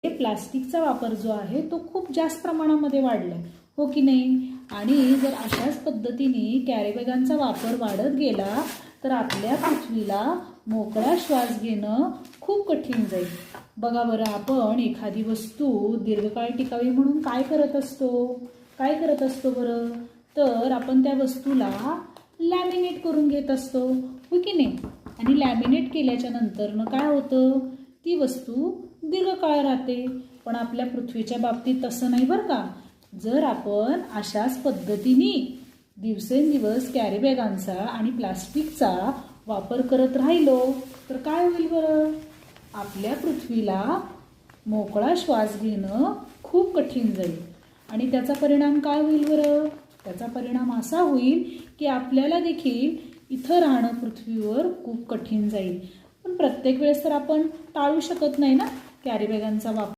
प्लास्टिकचा वापर जो आहे तो खूप जास्त प्रमाणामध्ये वाढलाय, हो की नाही? आणि जर अशाच पद्धतीने कॅरीबॅगांचा वापर वाढत गेला तर आपल्या पृथ्वीला मोकळा श्वास घेणं खूप कठीण जाईल. बघा बरं, आपण एखादी वस्तू दीर्घकाळ टिकावी म्हणून काय करत असतो बरं? तर आपण त्या वस्तूला लॅमिनेट करून घेत असतो, हो की नाही? आणि लॅमिनेट केल्याच्या नंतर काय होतं? ती वस्तू दीर्घकाळ राहते. पण आपल्या पृथ्वीच्या बाबतीत तसं नाही बरं का. जर आपण अशाच पद्धतीने दिवसेंदिवस कॅरीबॅगांचा आणि प्लास्टिकचा वापर करत राहिलो तर काय होईल बरं? आपल्या पृथ्वीला मोकळा श्वास घेणं खूप कठीण जाईल. आणि त्याचा परिणाम काय होईल बरं? त्याचा परिणाम असा होईल की आपल्याला देखील इथं राहणं पृथ्वीवर खूप कठीण जाईल. पण प्रत्येक वेळेस तर आपण टाळू शकत नाही ना कॅरीबॅगांचा वापर.